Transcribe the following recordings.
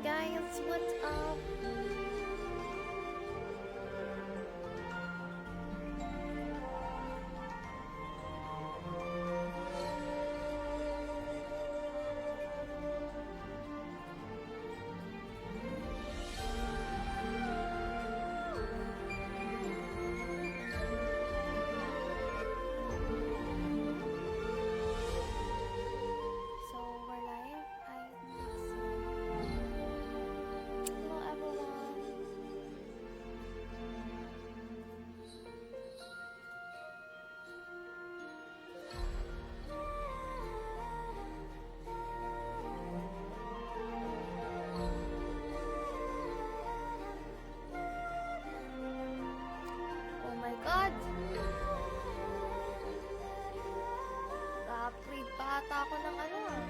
guys, what's up? So we're live. I think so. Hello everyone. Oh my god! Na-upgrade pa ata ako ng ano ah.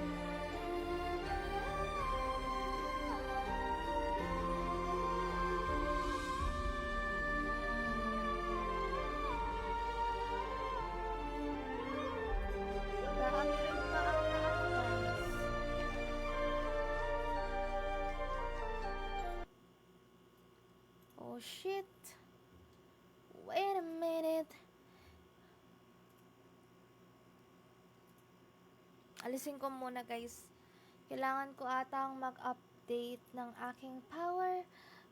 Na-upgrade pa ata ako guys. Oh shit! Wait a minute. Alisin ko muna guys. Kailangan ko atang mag-update ng aking power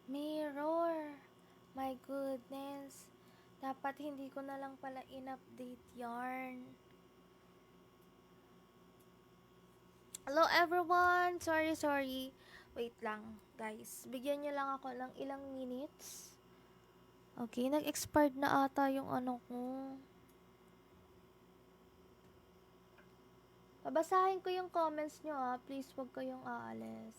mirror. My goodness. Dapat hindi ko na lang pala in-update yarn. Hello everyone! Sorry. Wait lang guys. Bigyan nyo lang ako ng ilang minutes. Okay, nag-expired na ata yung ano ko. Babasahin ko yung comments nyo ha. Please wag kayong aalis.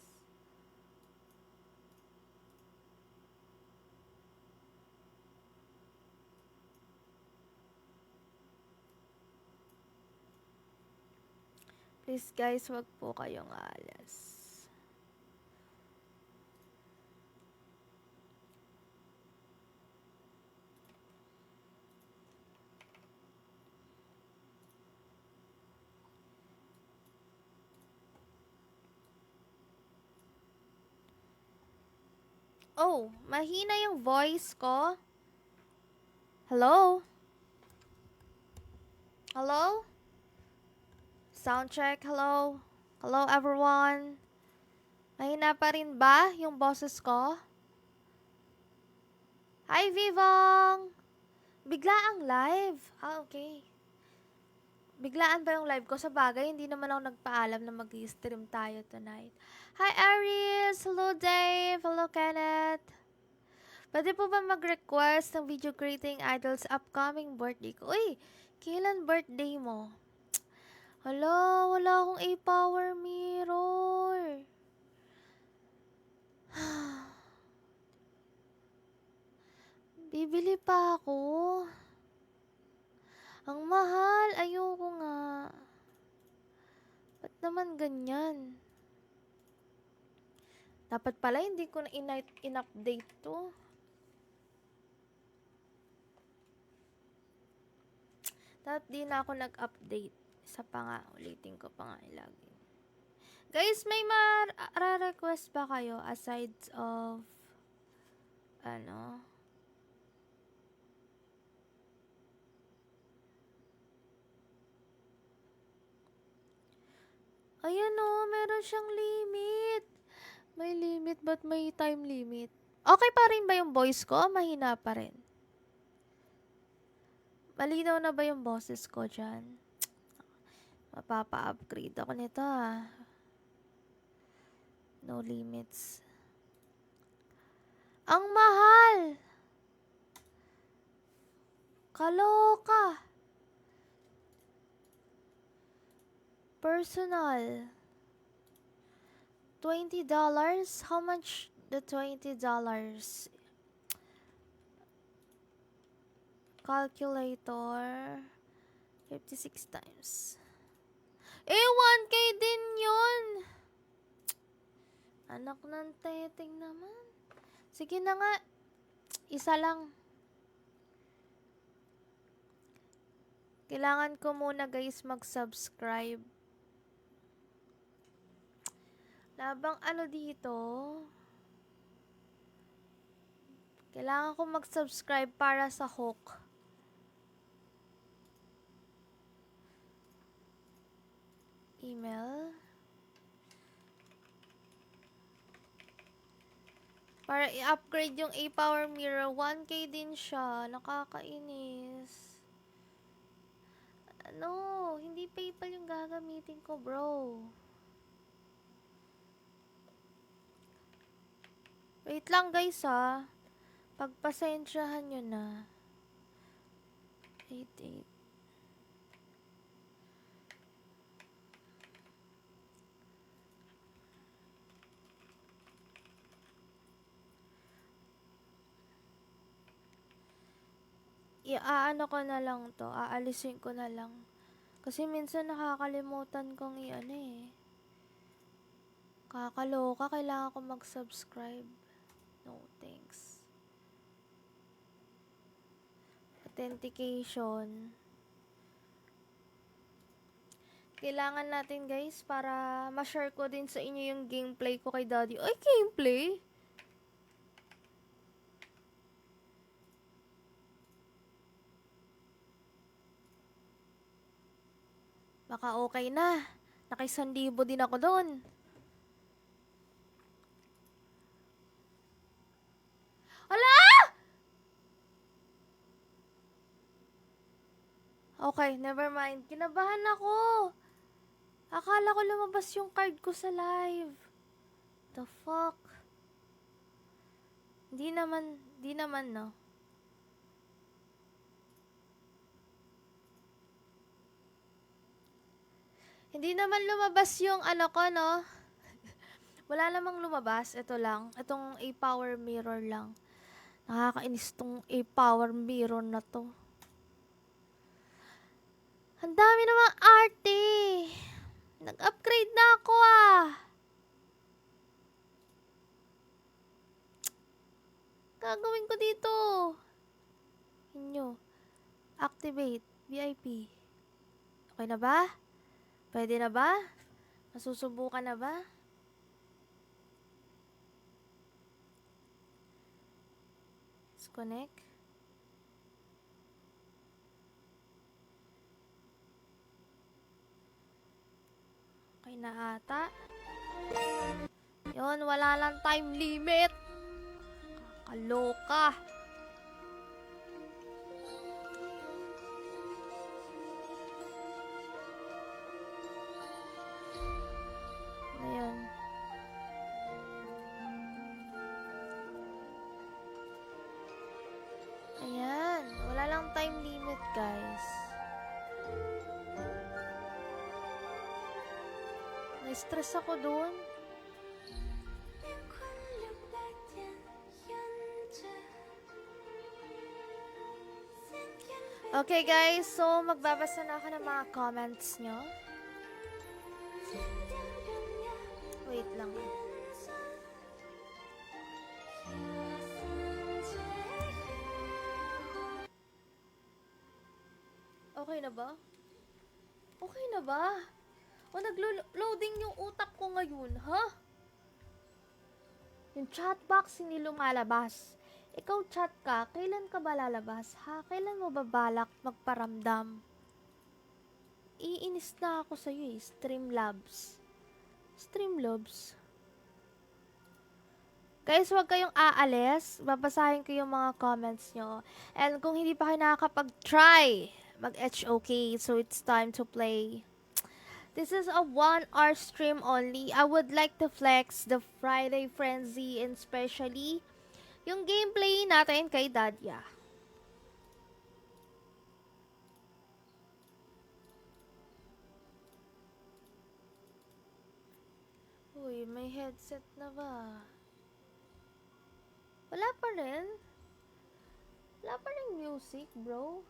Please guys, wag po kayong aalis. Oh, mahina yung voice ko. Hello? Hello? Sound check, hello? Hello everyone? Mahina pa rin ba yung boses ko? Hi Vivong! Bigla ang live. Ah, okay. Biglaan ba yung live ko? Sa bagay, hindi naman ako nagpaalam na mag-stream tayo tonight. Hi Aries! Hello Dave! Hello Kenneth! Pwede po ba mag-request ng video greeting idols upcoming birthday ko? Uy! Kailan birthday mo? Hala, wala akong A-Power mirror. Bibili pa ako. Ang mahal, ayoko nga. Ba't naman ganyan? Dapat pala hindi ko na in-update to. Dapat di na ako nag-update. Isa pa nga, ulitin ko pa nga lagi. Guys, may ma-request ba kayo aside of ano? Ayan o, meron siyang limit. May limit, but may time limit? Okay pa rin ba yung voice ko? Mahina pa rin. Malinaw na ba yung boses ko dyan? Mapapa-upgrade ako nito ah. No limits. Ang mahal! Kaloka! Personal. $20? How much the $20? Calculator. 56 times. 1K din yun! Anak ng teteng naman. Sige na nga. Isa lang. Kailangan ko muna guys mag-subscribe. Labang ano dito? Kailangan ko mag-subscribe para sa hook. Email. Para i-upgrade yung A-Power Mirror. 1K din siya. Nakakainis. Ano? Hindi PayPal yung gagamitin ko, bro. Wait lang, guys, ha. Pagpasensyahan nyo na. 88. Iaano ko na lang to. Aalisin ko na lang. Kasi minsan nakakalimutan kong i-ano eh. Kakaloka. Kailangan ko mag-subscribe. No, thanks. Authentication. Kailangan natin, guys, para ma-share ko din sa inyo yung gameplay ko kay Daddy. Ay, gameplay? Baka okay na. Naka-1,000 din ako doon. Ala! Okay, never mind. Kinabahan ako. Akala ko lumabas yung card ko sa live. The fuck? Di naman, no. Hindi naman lumabas yung ano ko, no. Wala namang lumabas. Ito lang. Itong A-Power Mirror lang. Nakakainis tong A-Power Mirror na to. Ang dami namang arte. Nag-upgrade na ako, ah. Gagawin ko dito. Inyo. Activate. VIP. Okay na ba? Pwede na ba? Masusubukan na ba? Disconnect. Okay na ata. Yun, wala lang time limit. Kakaloka. Ayan. Ayan. Wala lang time limit, guys. Na-stress ako dun. Okay, guys. So, magbabasa na ako ng mga comments nyo. Wait lang. Okay na ba? Okay na ba? O naglo-loading yung utak ko ngayon, ha? Yung chat box hindi lumalabas. Ikaw chat ka, kailan ka ba lalabas, ha? Kailan mo ba balak magparamdam? Iinis na ako sa'yo eh, Streamlabs. Streamlabs. Guys, huwag kayong aalis. Babasahin ko yung mga comments nyo. And kung hindi pa kayo nakakapag-try, mag-HOK, so it's time to play. This is a 1-hour stream only. I would like to flex the Friday Frenzy and especially yung gameplay natin kay Dadya. Uy, may headset na ba? Wala pa rin? Wala pa rin music, bro?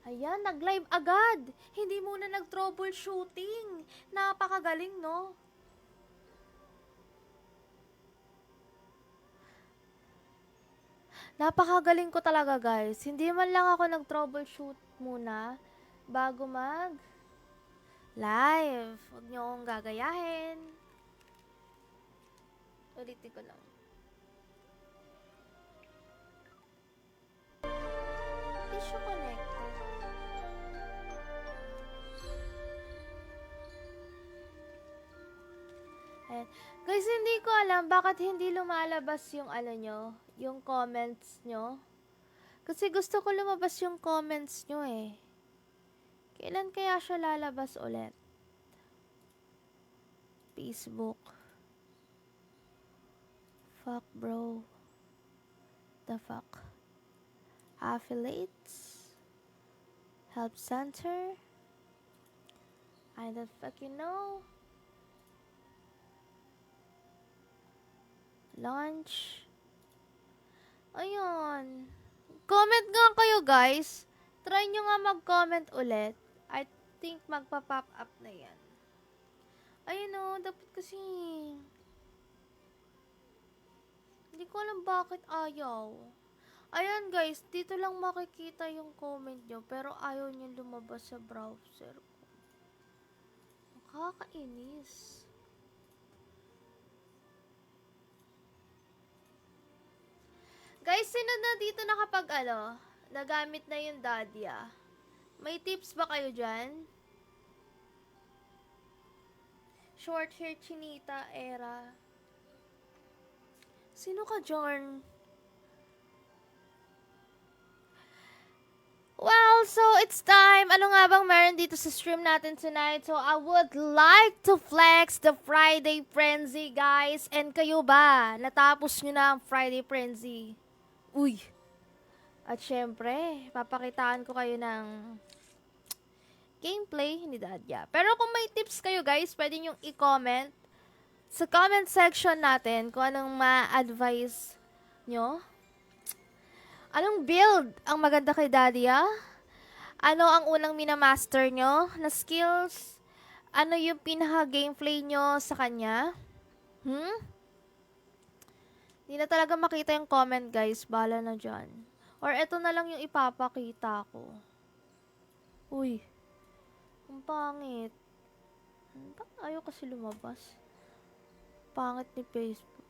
Ayan, nag-live agad. Hindi muna nag-troubleshooting. Napakagaling, no? Napakagaling ko talaga, guys. Hindi man lang ako nag-troubleshoot muna bago Live. Huwag niyo akong gagayahin. Ulitin ko lang. Tissue connector. Ayan. Guys, hindi ko alam bakit hindi lumalabas yung ano nyo, yung comments nyo. Kasi gusto ko lumabas yung comments nyo eh. Kailan kaya siya lalabas ulit? Facebook. Fuck bro. The fuck. Affiliates. Help center. I don't fucking know. Launch. Ayun. Comment nga kayo guys. Try nyo nga mag-comment ulit. I think magpa-pop up na yan. Ayun o, dapat kasi hindi ko alam bakit ayaw. Ayan guys, dito lang makikita yung comment nyo pero ayaw nyo lumabas sa browser ko. Nakakainis. Guys, sino na dito nakapag nagamit na yung Dadia? May tips ba kayo dyan? Short hair chinita era. Sino ka dyan? Well, so it's time. Ano nga bang meron dito sa stream natin tonight? So I would like to flex the Friday Frenzy, guys. And kayo ba? Natapos nyo na ang Friday Frenzy? Uy! At syempre, papakitaan ko kayo ng gameplay ni Dadya. Pero kung may tips kayo guys, pwede nyo i-comment sa comment section natin kung anong ma-advise nyo. Anong build ang maganda kay Dadya? Ano ang unang minamaster nyo na skills? Ano yung pinaka-gameplay nyo sa kanya? Hindi na talaga makita yung comment guys. Bala na dyan. Or eto na lang yung ipapakita ko. Uy. Ang pangit. Bakit ayaw kasi lumabas? Pangit ni Facebook.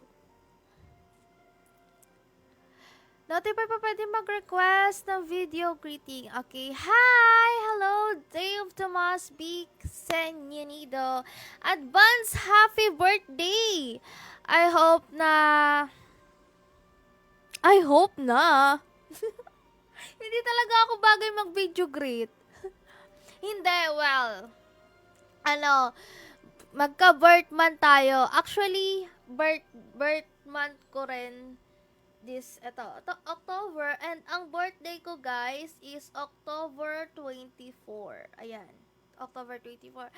Notify pa pwede mag-request ng video greeting. Okay. Hi! Hello, Dave Tomas B. Senyenido. Advance happy birthday! I hope na... Hindi talaga ako bagay mag-video greet. Hindi, well, magka-birth month tayo. Actually, birth month ko rin October. And ang birthday ko, guys, is October 24. Ayan, October 24.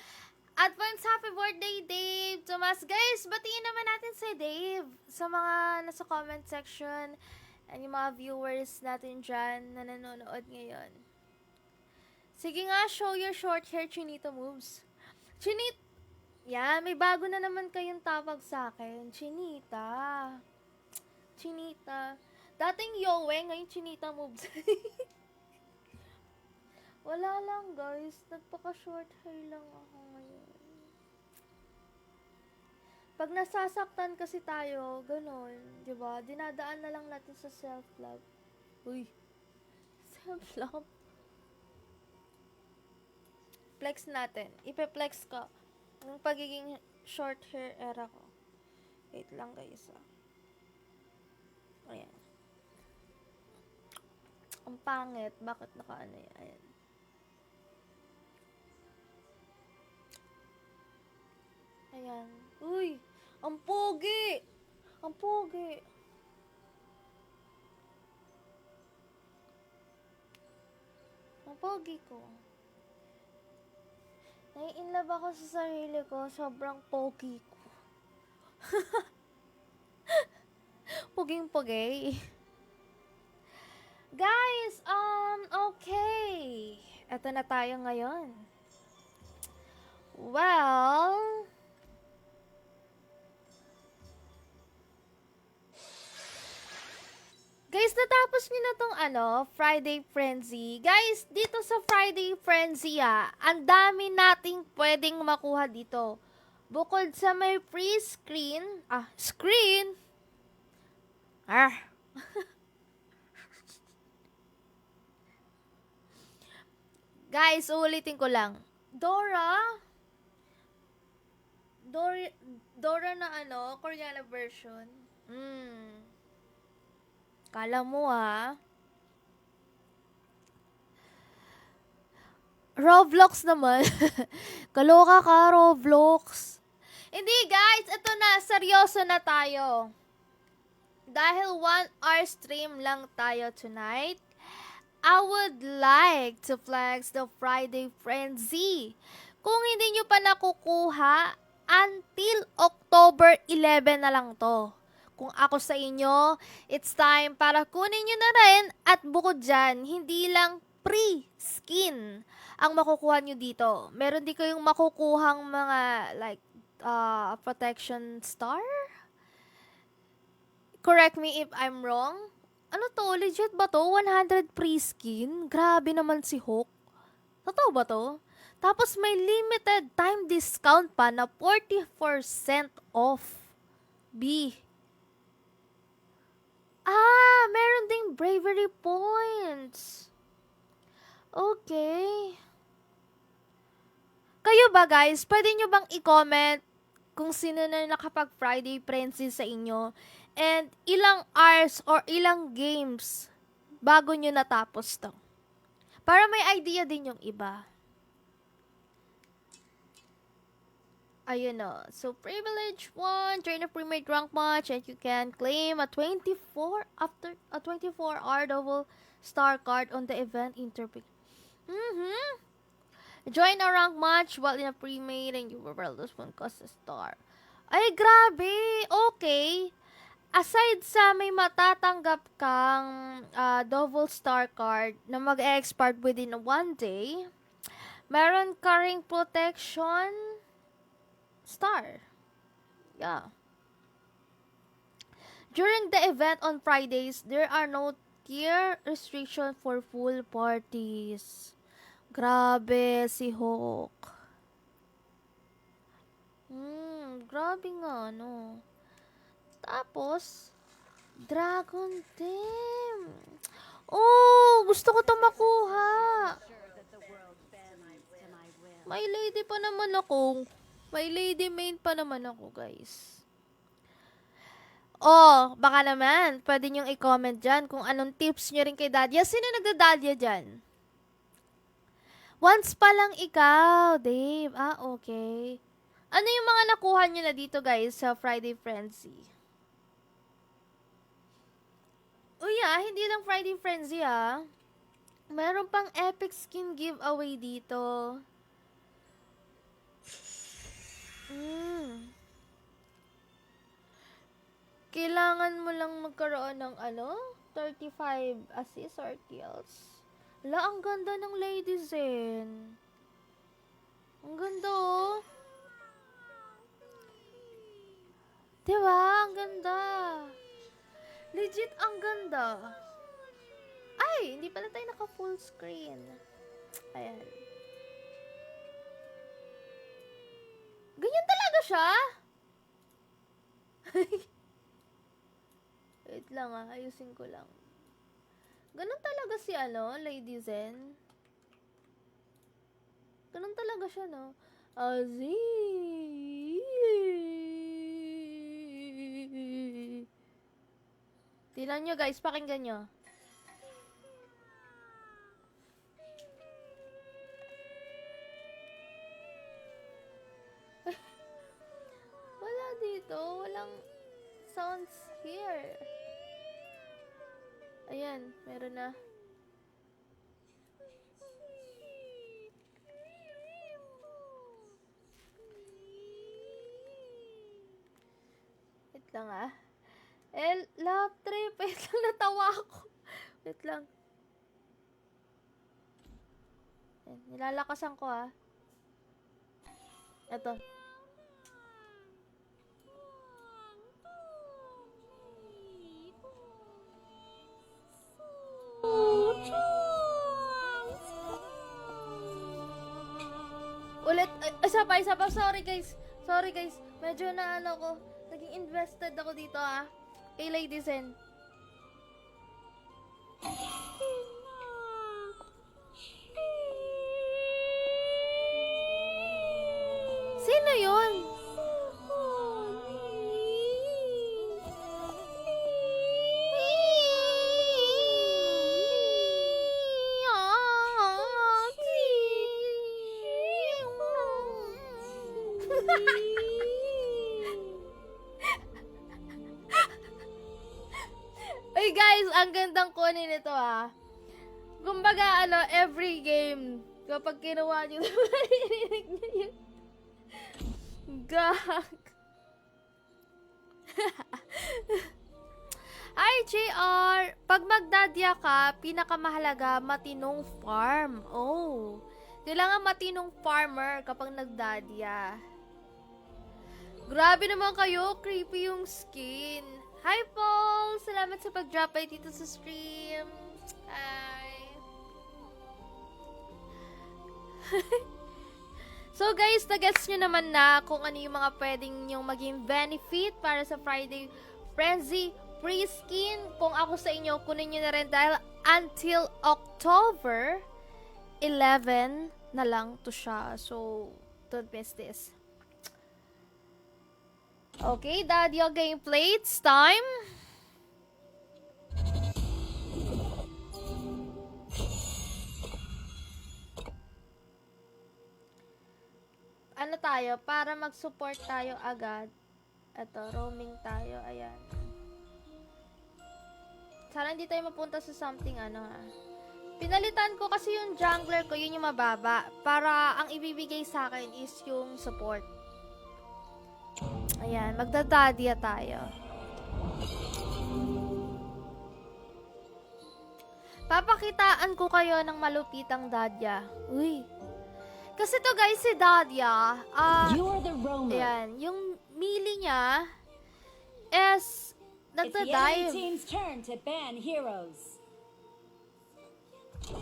Advance happy birthday, Dave Tomas. Guys, batiin naman natin si Dave sa mga nasa comment section and yung mga viewers natin dyan na nanonood ngayon. Sige nga, show your short hair chinito moves. May bago na naman kayong tawag sa akin. Chinita. Dating Yowe, ngayon chinita moves. Wala lang guys, nagpaka-short hair lang ako ngayon. Pag nasasaktan kasi tayo, ganon, di ba? Dinadaan na lang natin sa self-love. Uy, self-love. Flex natin. Ipe-flex ko ang pagiging short hair era ko. Wait lang guys Ayan. Ang pangit. Bakit nakaano yan? Ayan. Ayan. Uy! Ang pogi! Ang pogi! Ang pogi ko. Nai-inlove ako sa sarili ko. Sobrang pogi ko. Puging-pugay. Guys, okay. Eto na tayo ngayon. Well, guys, natapos natapos niyo na tong Friday Frenzy. Guys, dito sa Friday Frenzy ang dami nating pwedeng makuha dito. Bukod sa may free screen. Guys, ulitin ko lang. Dora na Koreana version. Kala mo Roblox naman. Kaloka ka, Roblox. Hindi guys, ito na, seryoso na tayo. Dahil 1 hour stream lang tayo tonight, I would like to flex the Friday Frenzy. Kung hindi nyo pa nakukuha, until October 11 na lang to. Kung ako sa inyo, it's time para kunin nyo na rin at bukod dyan, hindi lang free skin ang makukuha nyo dito. Meron din kayong makukuhang mga protection star? Correct me if I'm wrong. Ano to? Legit ba to? 100 free skin? Grabe naman si Hawk. Totoo ba to? Tapos may limited time discount pa na 40% off. Meron ding bravery points. Okay. Kayo ba guys, pwede nyo bang i-comment kung sino na nakapag Friday Frenzy sa inyo and ilang hours or ilang games bago nyo natapos to? Para may idea din yung iba. Ayun o. So, privilege 1, join a pre-made rank match and you can claim a 24-hour double star card on the event interface. Join a rank match while in a pre-made and you will lose 1 cost a star. Ay, grabe! Okay. Aside sa may matatanggap kang double star card na mag-expire within 1 day, meron ka ring protection star. Yeah. During the event on Fridays, there are no tier restriction for full parties. Grabe si Hawk. Grabe nga, no. Tapos, Dragon Team. Oh, gusto ko 'to makuha. May lady pa naman ako. May lady main pa naman ako, guys. Oh, baka naman, pwede nyong i-comment dyan kung anong tips nyo rin kay Dadya. Sino nagda-Dadya dyan? Once pa lang ikaw, Dave. Okay. Ano yung mga nakuha nyo na dito, guys, sa Friday Frenzy? Hindi lang Friday Frenzy, Meron pang epic skin giveaway dito. Kailangan mo lang magkaroon ng 35 assists or kills. Ang ganda ng Lady Zen. Ang ganda, oh. Diba? Ang ganda. Legit, ang ganda. Ay, hindi pala tayo naka-full screen. Ayan. Ganyan talaga siya? Wait lang ayusin ko lang. Ganun talaga si Lady Zen. Ganun talaga siya, no? Tingnan nyo guys, pakinggan nyo. Wala dito, walang sounds here. Ayan, meron na. Wait lang love trip. Wait lang, natawa ako. Wait lang. Ayan, nilalakasan ko Ito. Ulit. Isa pa. Sorry guys. Medyo na ano ko. Naging invested ako dito Hey, ladies and... Sino yun? Uy guys, ang gandang kunin nito Kumbaga every game, kapag kinuha nyo, maririnig nyo yung gag. Hi, JR! Pag magdadya ka, pinakamahalaga, matinong farm. Oh, kailangan matinong farmer kapag nagdadya. Grabe naman kayo, creepy yung skin. Hi, Paul! Salamat sa pag-drop by dito sa stream. Hi! So guys, na-gets nyo naman na kung ano yung mga pwedeng yung maging benefit para sa Friday Frenzy pre-skin. Kung ako sa inyo, kunin nyo na rin dahil until October 11 na lang to siya. So, don't miss this. Okay, Daddy, gameplay. It's time. Ano tayo? Para mag-support tayo agad. Ito, roaming tayo. Ayan. Sana hindi tayo mapunta sa something Pinalitan ko kasi yung jungler ko, yun yung mababa. Para ang ibibigay sa akin is yung support. Ayan, magdadadya tayo. Papakitaan ko kayo ng malupitang dadya. Uy. Kasi to guys, si Dadya, ayan, yung melee niya is nagda-dive.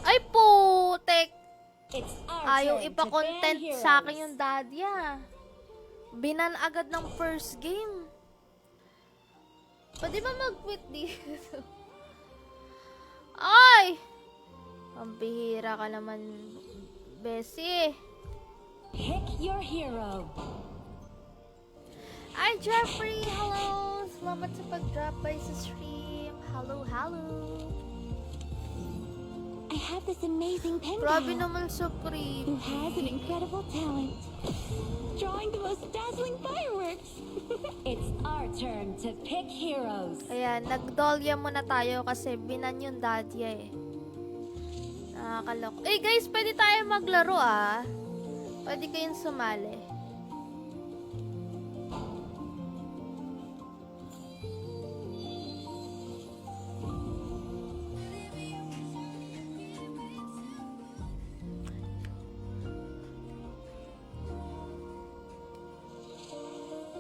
Ay, putek! Ayaw ipa-content sa akin yung Dadya. Binan agad ng first game. Pwede ba mag-quit dito? Ay! Ang bihira ka naman, Bessie. Pick your hero. Hi, Jeffrey! Hello! Salamat sa pag-drop by sa stream. Hello. I have this amazing pen Grabe pal naman sa creep. who has an incredible talent. Drawing the most dazzling fireworks. It's our turn to pick heroes. Ayan, nag-dolya muna tayo kasi binan yung Dadya Nakakaloko. Eh guys, pwede tayo maglaro Pwede kayong sumali.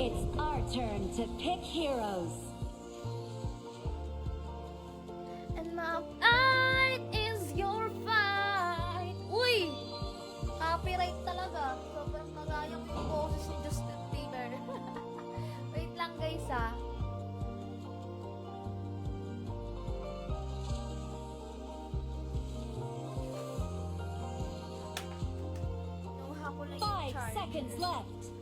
It's our turn to pick heroes. And my fight is your fight. Uy! Copyright talaga. Sobrang nagayang yung boses ni Justin Bieber. Wait lang guys Nuha ko lang yung 5 charge. seconds left.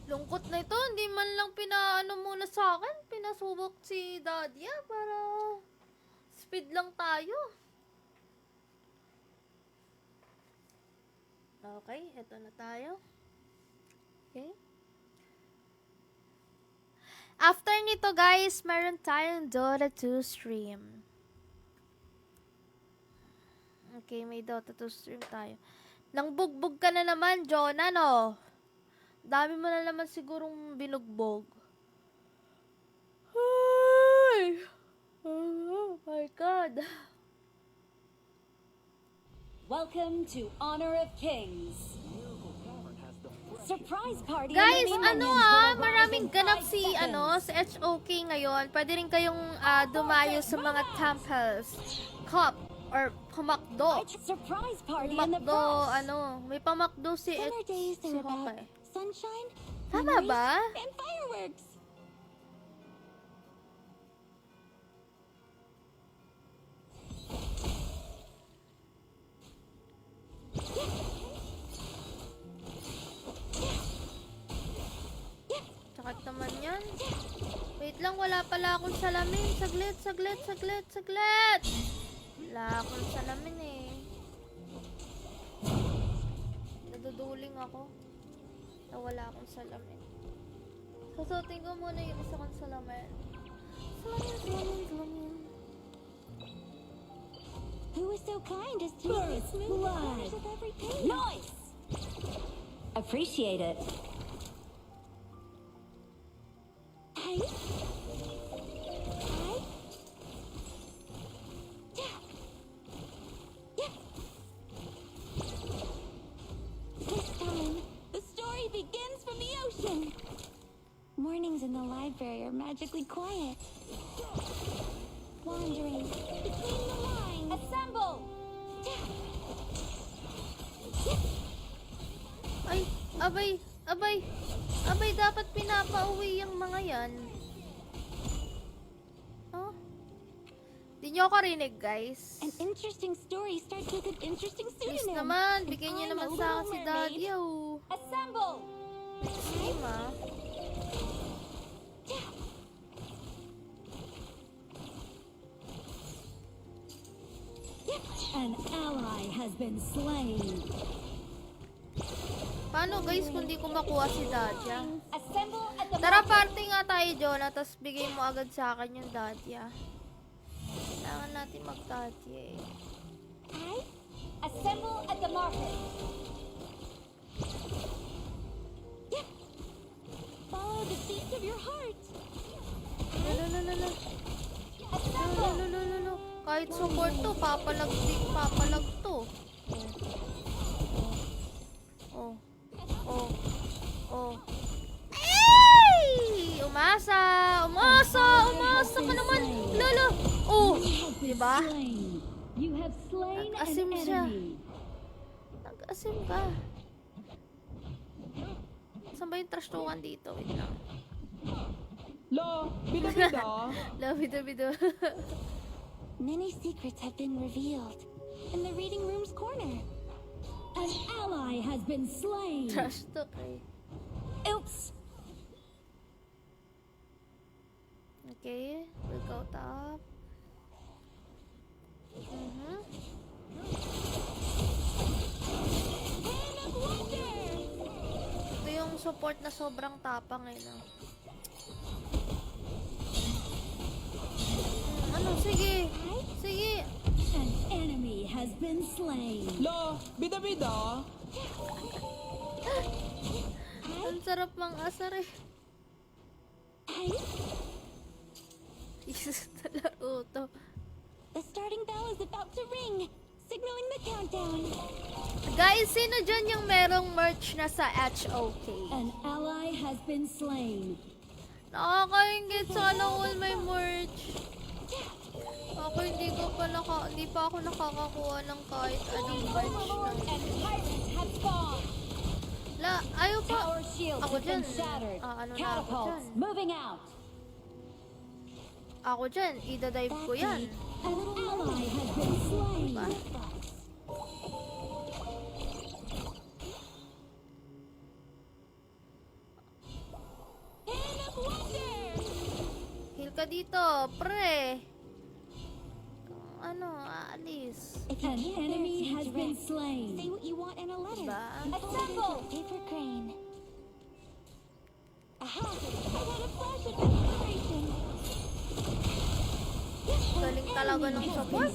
Lungkot na ito, hindi man lang pinaano muna sa akin, pinasubok si Dadya para speed lang tayo. Okay, eto na tayo. Okay. After nito guys, meron tayong Dota 2 stream. Okay, may Dota 2 stream tayo. Nang bugbog ka na naman, Jonah, no? Dami mo na naman sigurong binugbog. Ay! Oh my God. Welcome to Honor of Kings. Surprise party. Guys, and many ano minions will arrive maraming in ganap 5 si, seconds. sa HOK ngayon. Pwede rin kayong dumayo sa mga temples. Cup, or pamakdo. Surprise party in the Pamakdo, bus. may pamakdo si, Summer days si are about Hokage. sunshine, Tama memories, ba? and fireworks. Sakit naman yan. Wait lang, wala pala akong salamin. Saglit. Wala akong salamin eh. Naduduling ako. Na wala akong salamin. Susutin ko muna yung isa kong salamin. Salamin. Who is so kind as to make us smooth the corners of every page? Noise! Appreciate it. Hey. Hey. Yeah. Yeah. This time, the story begins from the ocean. Mornings in the library are magically quiet. Wandering between the lines. Assemble! Ay, abay, dapat pinapauwi yung mga yan. Oh? Di nyo ako rinig, guys. An interesting story starts with an interesting Please pseudonym. naman, bigyan nyo I'm naman a sa akin little si mermaid. Daddy, oh. Assemble! Same, ah. An ally has been slain. Paano, guys, kung di ko makuha si Daddy, ah? Assemble at the Tara, party nga tayo, Jonah, tapos bigay mo agad sa akin yung Daddy, ah. Kailangan natin mag-Daddy, eh. Assemble at the market. Follow the beats of your heart. No. Assemble. No. Kahit support to, papalag to. Oh. Ay! Umasa ka naman. Lolo. Oh, diba? You have slain an Nag-asim siya. enemy. Nag-asim ka. Saan ba yung trash talkan dito? Wait lang. Lo, bida-bida. Labido. Many secrets have been revealed in the reading room's corner. An ally has been slain. Trash talk, eh. Oops. Okay, we'll go top. Man of wonder. Ito yung support na sobrang tapang, eh, no? Sige. An enemy has been slain. Lo, bida-bida. Ang sarap mang asar, eh. Jesus, talaro to. The starting bell is about to ring, signaling the countdown. Guys, sino dyan yung merong merch na sa HOK? An ally has been slain. Nakakaingit, sana all may merch. Ako hindi pa ako nakakakuha ng kahit anong merch ng... Ayaw pa. Tower shields Ako have been dyan. shattered. Ano na ako Catapults dyan? moving out. Ako dyan, idadive ko yan. An ally has been slain. Man of wonder. Heal ka dito, pre. Aalis. An enemy has been slain. Say what you want in a letter. Diba? Assemble! Paper crane. Aha! I had a flash of inspiration. Galing talaga ng support.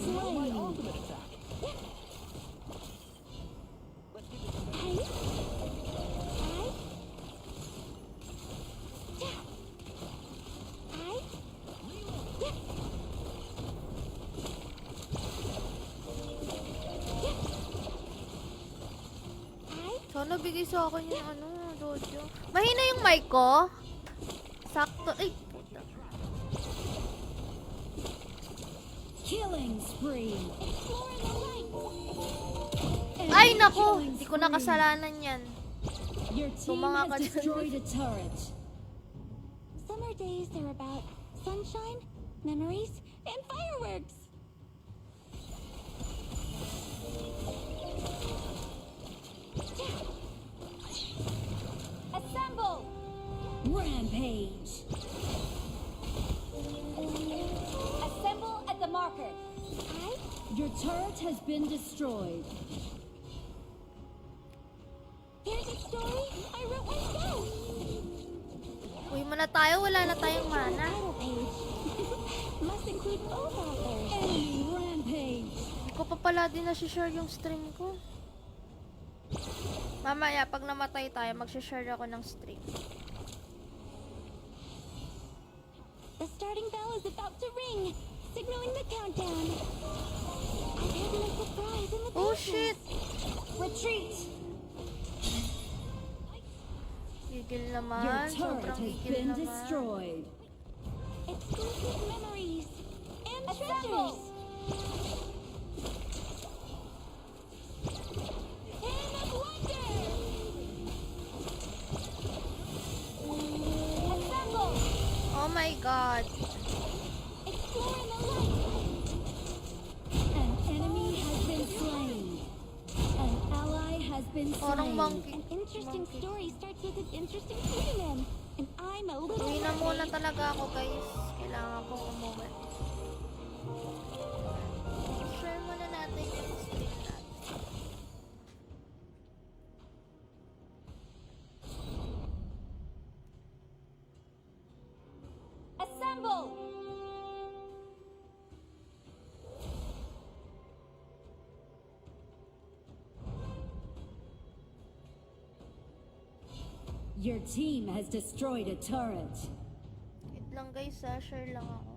Sana bigay sa akin yung Jojo. Mahina yung mic ko. Sakto. Ay, puta. Killing spree. Explore the light. Ay, naku. Hindi ko nakasalanan yan. Your team Tumanga ka has dyan. destroyed a turret. Summer days are about sunshine, memories, and fireworks. Assemble! Rampage! Assemble at the marker. Your turret has been destroyed. Here's a story I wrote myself. Uy, muna tayo. Wala na tayong mana. Title page. Must include both authors. Enemy rampage. Hindi ko pa pala din na-share yung stream ko. Mamaya, pag namatay tayo, mag-share ako ng stream. The starting bell is about to ring, signaling the countdown. I've hidden a surprise in the Oh, bushes. shit! Retreat! Gigil Your naman. turret Sobrang has gigil been naman. destroyed. Exclusive memories and treasures. Hand of wonder. Assemble. Oh my God. Explore in the light. An enemy has been slain. An ally has been Parang slain. monkey. An interesting Monkey. story starts with an interesting human. And I'm a little Uwi na muna mermaid. talaga ako, guys. Kailangan kong umuwi. Share muna natin yung stream natin. Assemble! Your team has destroyed a turret. Wait lang, guys, share lang ako.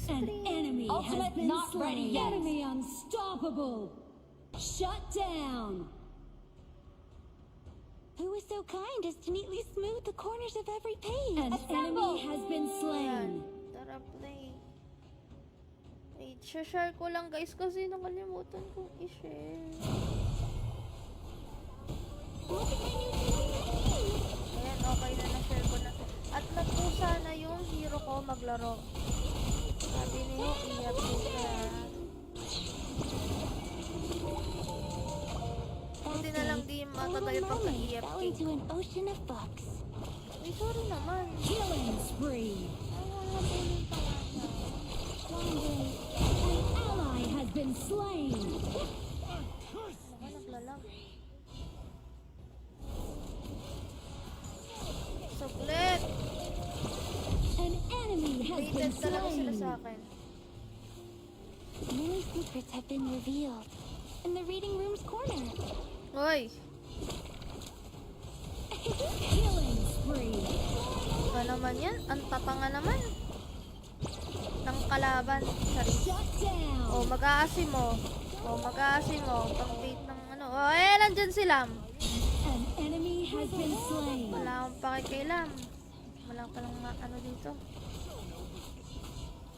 An enemy Ultimate has been not slain. ready yet. Enemy unstoppable. Shut down. Who is so kind as to neatly smooth the corners of every page? An enemy has been Ayan. slain. Tara, play. Wait, share ko lang, guys, kasi nakalimutan kong i-share. Look at my new team. Ayan, okay na, na-share ko na. At nagpusa na yung hero ko maglaro. Sabi niyo, i-update na. Buti na lang di matagal pang fell ka-EFK. into an ocean of bugs. Ay, sorry naman. Killing spree. Ay, wala po yung pangalan. Wandering. An ally has been slain. Baka naglalag. Saglit! An enemy has been Baited talaga sila sa slain. akin. Many secrets have been revealed in the reading room's corner. Hoy! Killing spree. Ba naman yan? Ang tatanga naman. Ng kalaban. Sorry. Shut down. O, mag-aasim mo. O, mag-aasim mo. Pang-bait ng ano. O, eh, nandyan sila. An enemy has been slain. Wala akong pakikialam. Wala palang ano dito.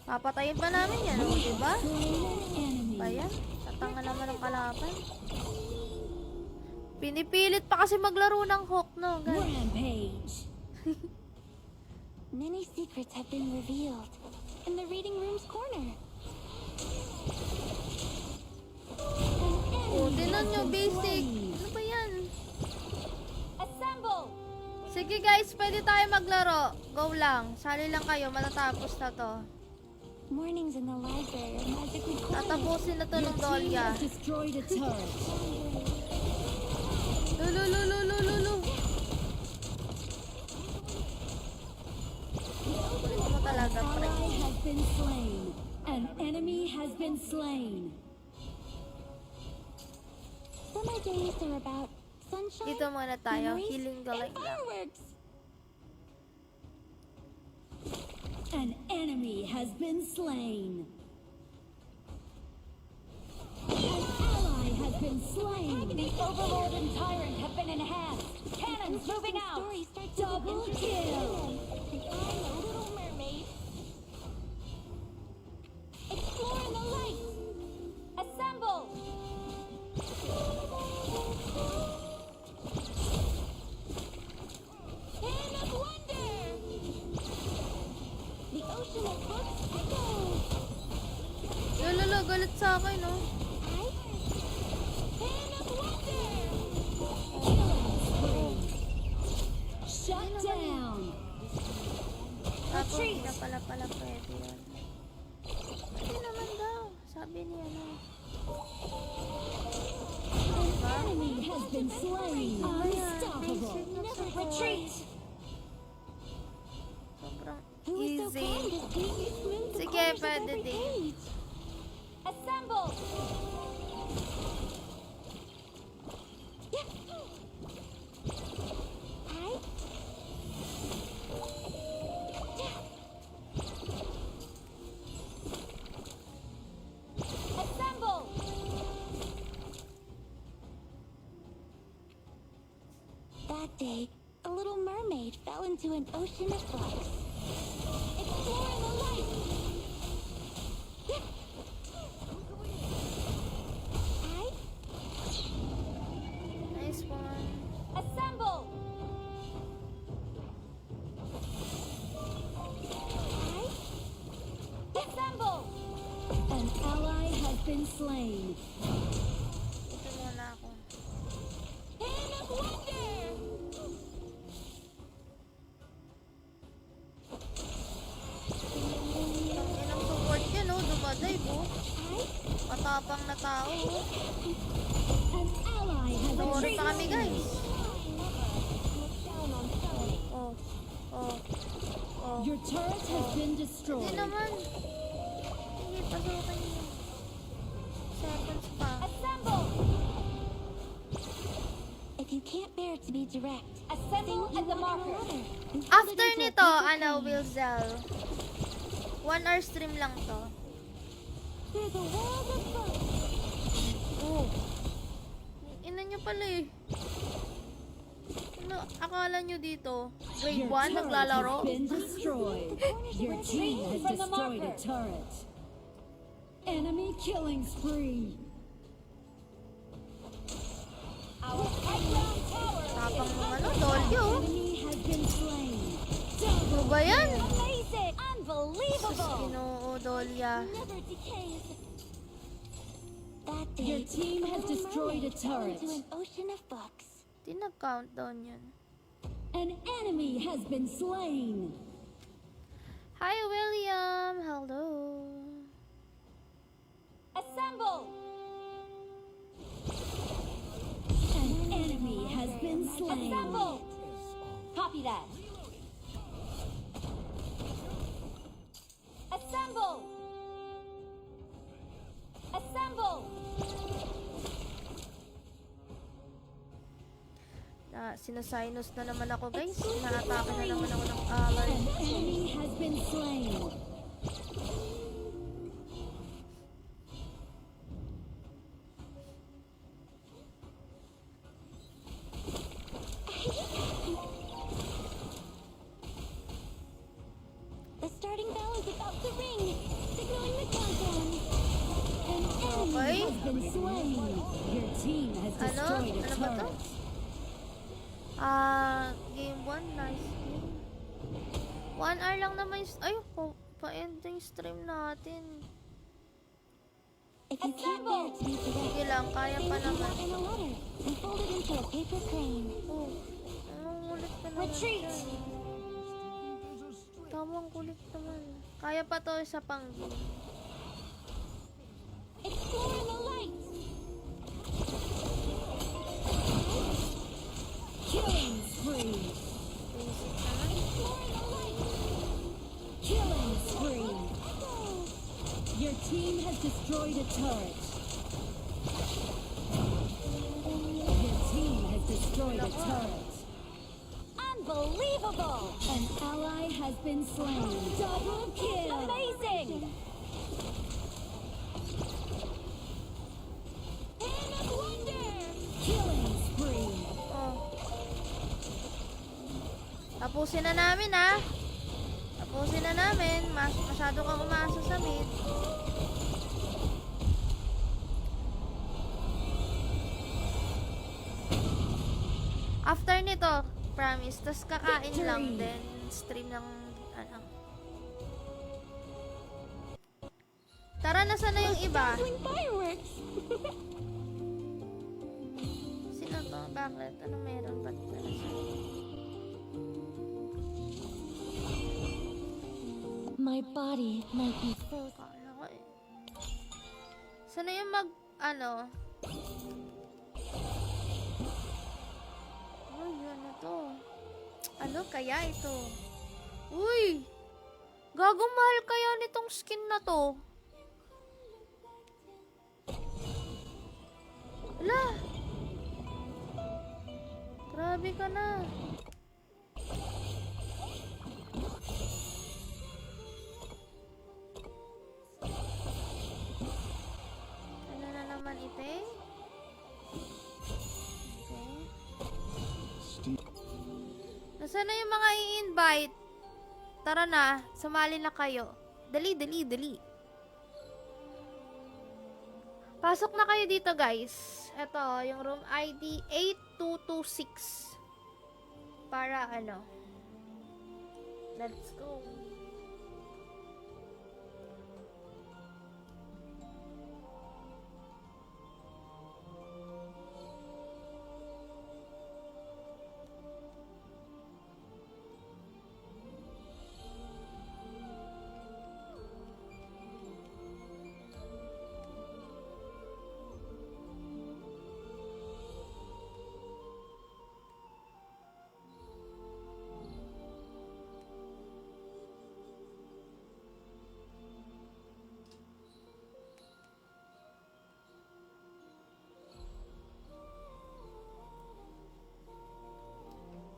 Papatayin pa namin yan, o, diba? Slain an enemy. Ba yan? Tatanga naman ng kalaban. Pinipilit pa kasi maglaro ng Hawk, no, guys? Rampage. Many secrets have been revealed in the reading room's corner. O, tinan nyo, basic. Ano ba yan? Assemble! Sige guys, pwede tayo maglaro. Go lang. Sali lang kayo, matatapos na to. Mornings in the library are magically quiet. Tatapusin na to Your ng team Dahlia. has destroyed a turret. Lulululululu. Kulit mo talaga, An pre. ally has been slain. An enemy has been slain. Summer days are about sunshine, Dito muna tayo. memories, Healing the and light lang. fireworks. An enemy has been slain. An ally has been slain. slain. The Overlord and Tyrant have been enhanced. Cannons moving out. Double kill. I'm a little mermaid. Explore in the light. Assemble. Pan of wonder. The ocean of books echoes. Lolo, galit sa akin, no? Pan of wonder. Killing spree. Shut down. Tapos, hindi na pala pwede yun. Pwede naman daw. Sabi niya, no? An enemy has been slain. Unstoppable. Never Retreat. Sobrang Who is so easy. kind as being smooth the Sige, corners of pwede every din. page? Assemble. Assemble. That day, a little mermaid fell into an ocean of flux. Explore in the light. Nice one. Assemble. Assemble. An ally has been slain. Ito muna ako. Pan of wonder. Yan ang support niya, no? Dumadive, oh. Matapang na tao, oh. An ally has Sorry been pa kami, guys. Oh. Oh. Oh. Your turret has been Hindi destroyed. naman. Hindi pa sa akin yun. Seconds pa. Assemble. If you can't bear to be direct, assemble at the marker. After nito, ano, Wilzel. 1 hour stream lang to. There's a world of fun. Oh. Ina nyo pala eh. Ano, akala nyo dito, grade 1 naglalaro? Been destroyed. Your team has destroyed a turret. Enemy killing spree. Our high ground tower. Tapang ng ano, Dolio. Enemy has been slain. Ano ba yan? Amazing. Unbelievable. Ginoo, Dolia. Never decays. That Your day, team has little destroyed a mermaid fell turret. into an ocean of bugs. Di nag-countdown yun. An enemy has been slain. Hi, William. Hello. Assemble. An enemy has been slain. Assemble. Copy that. Assemble. Assemble. Sinasinus na naman ako, guys. Naatake na naman ako ng ally. An enemy has been slain. The starting bell is about to ring, signaling the countdown. An Okay. enemy has been slain. Your team has Ano? destroyed a Ano ba to? turret. Game 1, nice game. 1 hour lang naman yung... Ay, pa-end yung stream natin. If you can't bear to be direct, Sige lang, kaya say pa what you naman. want in a letter and fold it into a paper crane. Oh, anong ulit ka naman Retreat! dyan. Tamang kulit naman. Kaya pa to sa pang-game. Explore in the light. Killing spree. Basic naman. Explore in the light. Killing spree. Echoes. Your team has destroyed a turret. Your team has destroyed a turret. Unbelievable! An ally has been slain. Double kill. Amazing! Pan of wonder! Tapusin na namin, ha? Tapusin na namin. Masyado kang umasa sa mid. After nito, promise, tas kakain lang din. Stream ng, ano. Tara, nasa na yung iba? Dazzling fireworks! Sino to? Bakit? Ano meron? Ba't nasa? My body might be frozen. Kala ko eh. Sana yung mag, ano? Ay, ano to? Ano kaya ito? Uy! Gagong mahal kaya nitong skin na to? Ala! Grabe ka na. Ano na naman ite? Okay. Nasaan na yung mga i-invite? Tara na, sumali na kayo. Dali, dali, dali. Pasok na kayo dito, guys. Ito, yung room ID 8226. Para ano? Let's go.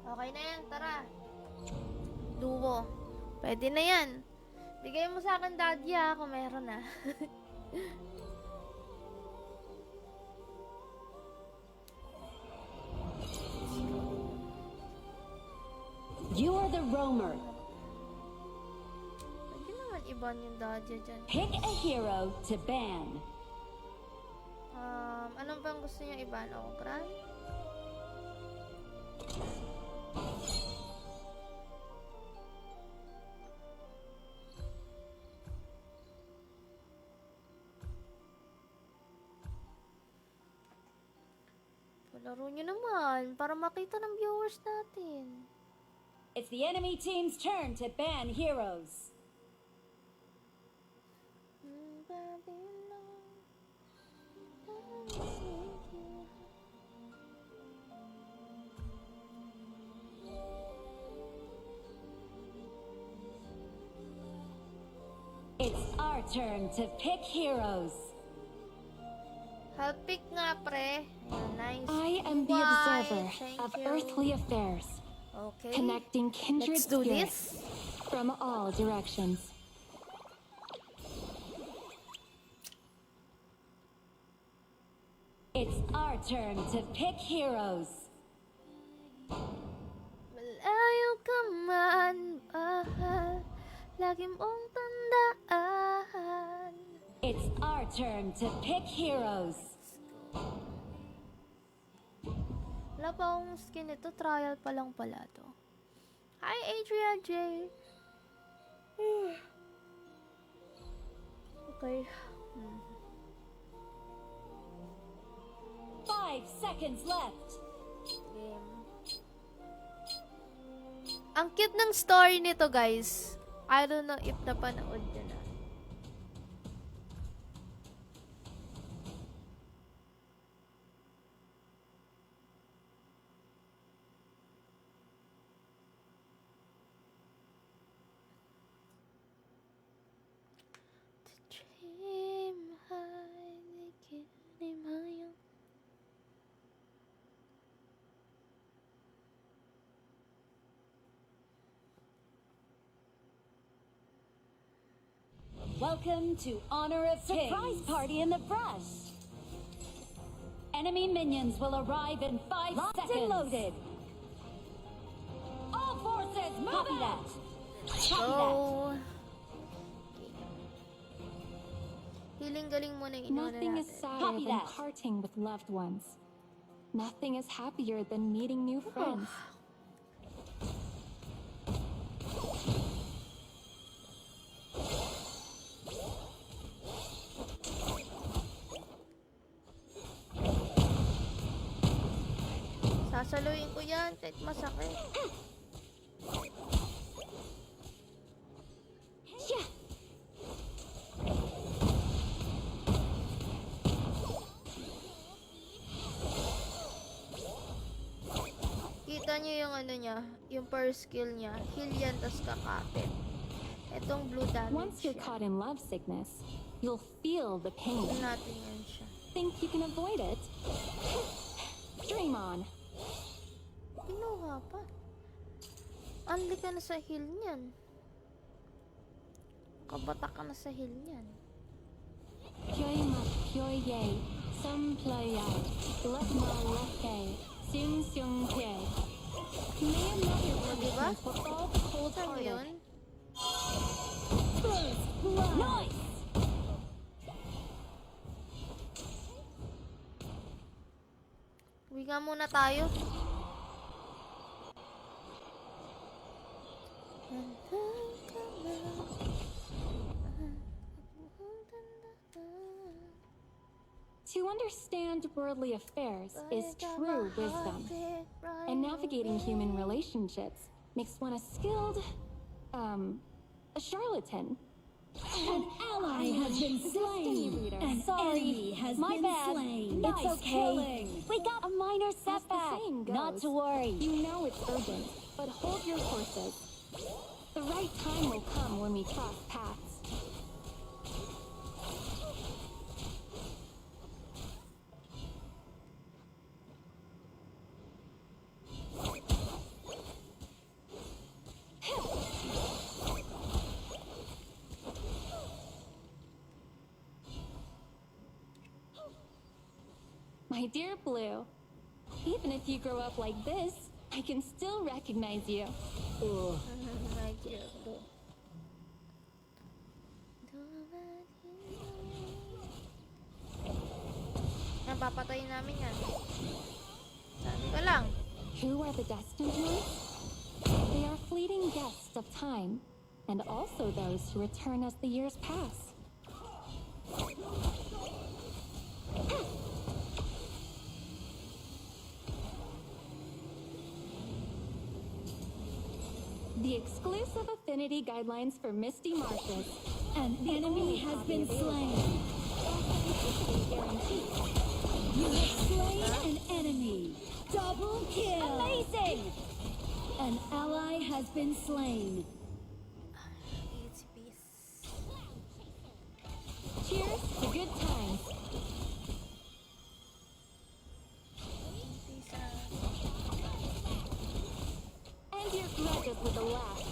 Okay na yan, tara. Duo. Pwede na yan. Bigay mo sa akin, daddy, kung meron na. You are the roamer. Pwede naman iban yung daddy dyan. Pick a hero to ban. Anong bang gusto niyo iban? Okran? Palaro nyo naman para makita ng viewers natin. It's the enemy team's turn to ban heroes. It's our turn to pick heroes. Help pick nga, pre. Ayan, nice. I am the Why? observer Thank of you. earthly affairs, Okay. connecting kindred Let's do spirits this. from all directions. It's our turn to pick heroes. Malayo ka man, mahal. Lagi mong tandaan. It's our turn to pick heroes. Wala pa akong skin ito. Trial pa lang pala to. Hi, Adria J. Okay. 5 seconds left. Game. Ang cute ng story nito, guys. I don't know if napanood nyo na. Welcome to Honor of Kings. Surprise party in the brush. Enemy minions will arrive in 5 seconds. Locked and loaded. All forces forces, move Copy out! that. Go! Healing galing muna yung inuna Nothing is natin. sadder Copy than that. parting with loved ones. Nothing is happier than meeting new friends. Sasaluhin ko yan kahit masakit. Yeah. Kita niyo yung ano niya, yung first skill niya. Heal yan, tas kakapit. Etong blue damage Once you're siya. caught in love sickness, you'll feel the pain. Heal natin yan siya. Think you can avoid it? Dream on. Kinuha pa. Unli ka na sa heal niyan. Kabata ka na sa heal niyan. Pyoy mat pyoy ye, sum ploy yai, lut ma lut kay, sim seung pye. May another Diba? punishment for all the Saan cold-hearted. yun? First blood. Nice! Uwi nga muna tayo. To understand worldly affairs is true wisdom, and navigating human relationships makes one a skilled, a charlatan. An ally has been slain. Reader. An Sorry, enemy has my been bad. slain. It's Nice okay. killing. We got a minor As the setback. saying Not goes, to worry. You know it's urgent, but hold your horses. The right time will come when we cross paths. My dear Blue, even if you grow up like this, I can still recognize you. My dear Blue. Yan, papatayin namin yan. Sabi ka lang. Who are the destined ones? They are fleeting guests of time, and also those who return as the years pass. The exclusive affinity guidelines for Misty Marshes. An enemy has been slain. Guaranteed. You have slain an enemy. Double kill. Amazing! An ally has been slain. Easy peace. Cheers to good times. Peace End your grudges with a laugh.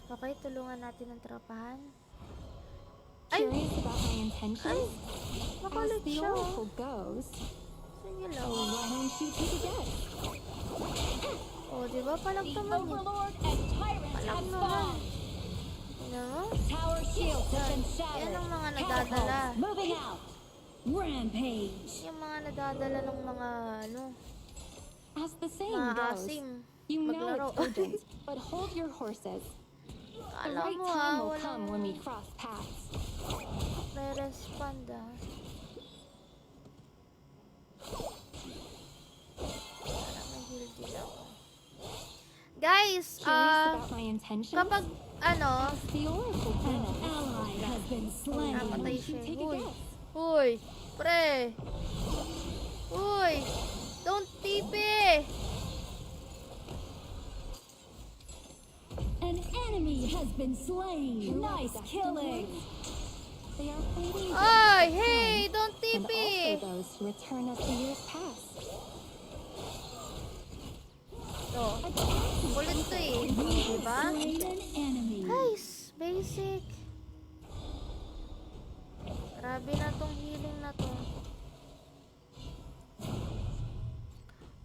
Okay, tulungan natin ang tropahan. Ay! Curious about my intentions? As Makulit the siya. oracle goes, Sige lang. oh, why don't you take a guess? Oh, di ba? Palag The naman eh. Overlord and Tyrant Palag have naman. spawned. Ano mo? Tower shields have been Yan shattered. ang mga nadadala. Catapults moving out. Rampage. Yung mga nadadala ng mga ano, As the saying mga goes, asim. you know Maglaro. it's urgent, but hold your horses. The Alam right mo time will come when we walang cross paths. re-respond Parang may heal din ako. Guys, Curious about my intentions? kapag ano, As the oracle An goes, ally has been why slain. Namatay don't you siya. take a Uy. guess? Uy, pre. Uy, don't TP. An enemy has been slain. Who are the Nice destined killing. ones? They are fleeting Ay, guests of hey, time, don't and TP. also those who return as the years pass. To, kulit to eh. Diba? Slain an enemy. Guys, basic. Grabe na tong healing na to.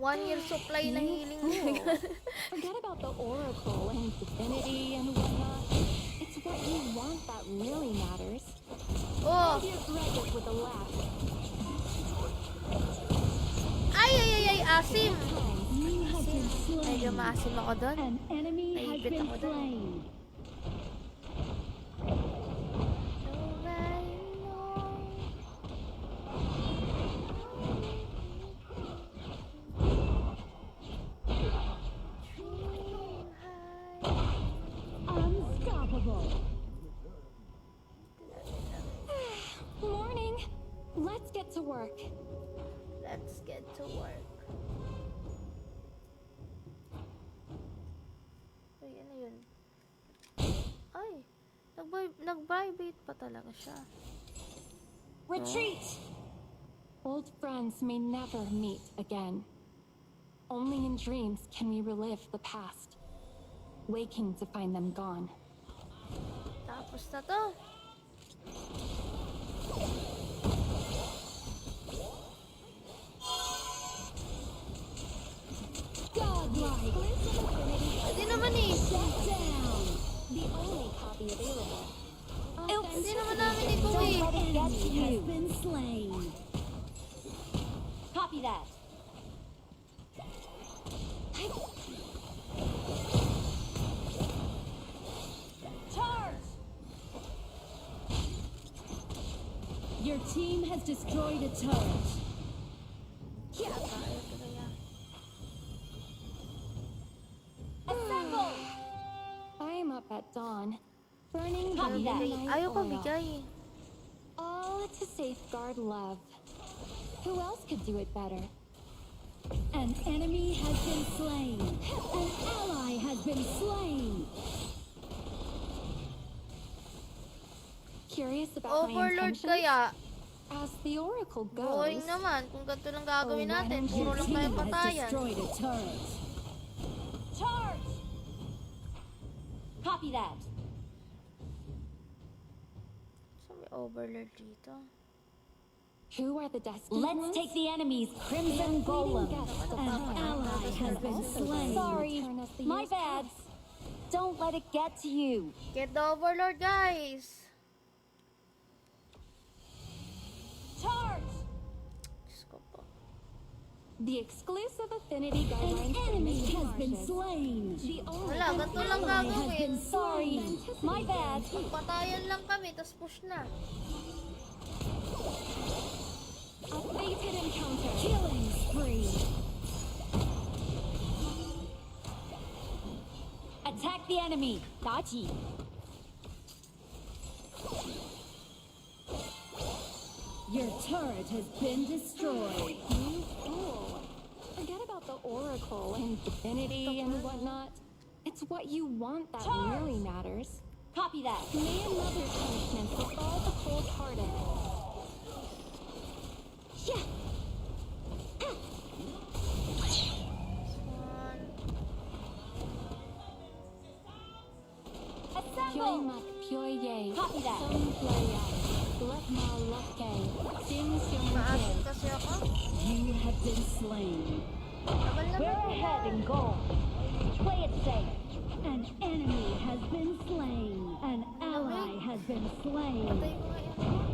1 year supply na healing mo. Forget about the oracle and divinity and whatnot. It's what you want that really matters. Oh! You grab it with a laugh. Ay, asim! You have been Medyo slain. maasim ako doon. An enemy has Naipit been ako dun. slain. Unstoppable. Morning. Let's get to work. Let's get to work. Uy, ano yun? Ay, nag-vibrate pa talaga siya. Retreat! Old friends may never meet again. Only in dreams can we relive the past, waking to find them gone. Tapos na to. Godlike. Hindi naman eh. Shut down. The only copy available. Hindi naman namin ito eh. Enemy has been slain. Copy that. Charge! Your team has destroyed a turret. Kaya kaya. Assemble! I'm up at dawn, burning Copy the that. midnight Ayaw pa oil. bigay. All to safeguard love. Who else could do it better? An enemy has been slain. An ally has been slain. Curious about my Overlord intentions? kaya. As the oracle Boring goes, naman. Kung ganito lang gagawin Oh, natin, why puro Your lang tayo team has patayan. destroyed a turret. Charge! Copy that. So, may overlord dito. who are the destined Let's ones? take the enemy's Fleeting Crimson Golem. guests of An power. ally has been slain. Sorry, Return as the my years bad. pass. Don't let it get to you. Get the overlord, guys! Charge! Diyos ko po. The exclusive affinity An guidelines for enemy Misty has been Marshes. slain. The only Wala, ganito lang Ally has gagawin. been Sorry, slain. my bad. Patayan lang kami, tas push na. a fated encounter. Killing spree. Attack the enemy. Dachi. Your turret has been destroyed. You fool. Forget about the oracle and divinity and whatnot. It's what you want that Charge! really matters. Copy that. May another punishment befall the cold-hearted. Yeah. One. Pyoy Assemble. mak pyoy ye. Copy that. Some playa. Let ma lakke. Sim sim Maasim ke. kasi ako. You have been slain. Laban We're naman. ahead and go. Play it safe. An enemy has been slain. An ally has been slain. Patay ko nga yan.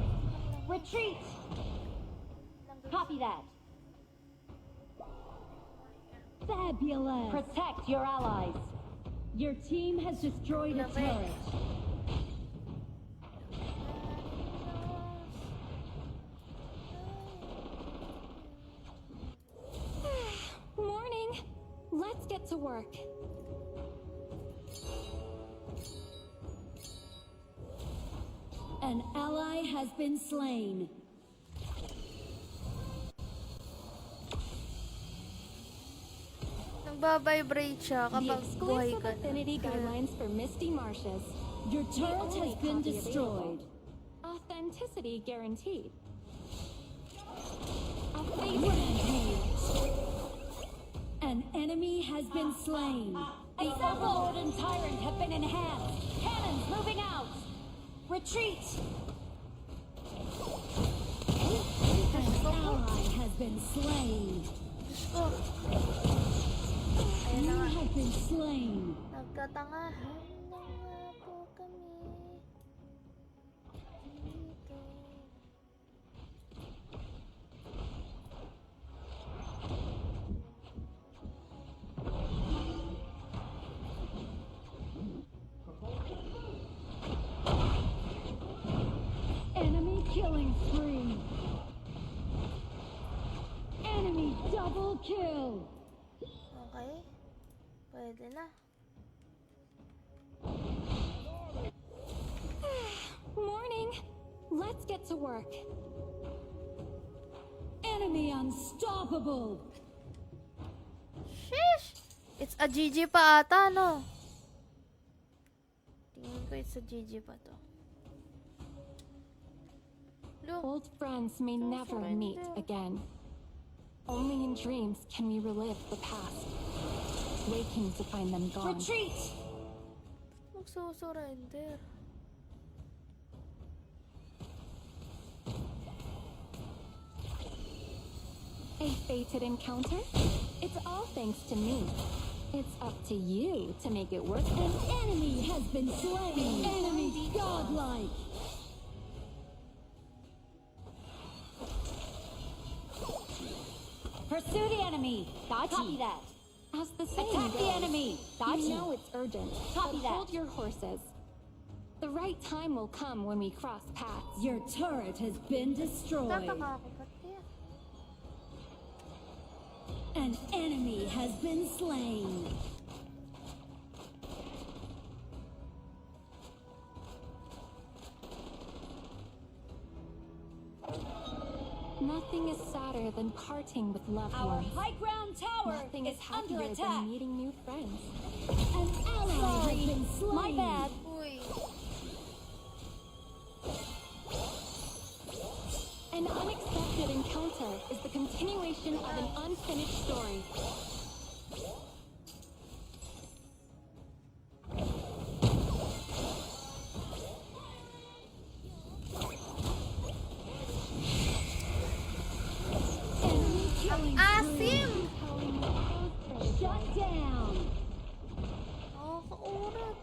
Retreat. Copy that. Fabulous. Protect your allies. Your team has destroyed a turret. Morning. Let's get to work. An ally has been slain. Nagbabibrate siya The kapag buhay exclusive ka na. affinity guidelines for Misty Marshes. Your turret has been copy destroyed. Authenticity guaranteed. A fated Rampage. An enemy has been slain. The Overlord and Tyrant have been enhanced. Cannons moving out. Retreat. An ally has been slain. Diyos ko. Ayan You na nga. have been slain. Nagkatangahan na nga po kami. Dito. Enemy killing spree. Enemy double kill. Okay. Pwede na. Morning. Let's get to work. Enemy unstoppable. Sheesh! It's a GG pa ata, no? Tingin ko it's a GG pa to. Look. Old friends may Don't never meet surrender. again. Only in dreams can we relive the past, waking to find them gone. Retreat. Magsusurrender. A fated encounter? It's all thanks to me. It's up to you to make it work. An enemy has been slain. Enemy godlike. Pursue the enemy. Copy that. As the saying Attack the goes, enemy. you know it's urgent, Copy but that. hold your horses. The right time will come when we cross paths. Your turret has been destroyed. Tataka ako, ba't kaya? An enemy has been slain. Nothing is sadder than parting with loved ones. high ground tower Nothing is happier than meeting new friends. An ally has been slain. My bad. Uy. An unexpected encounter is the continuation of an unfinished story. Enemy killing Asim! Shut down. Oh, kaurat.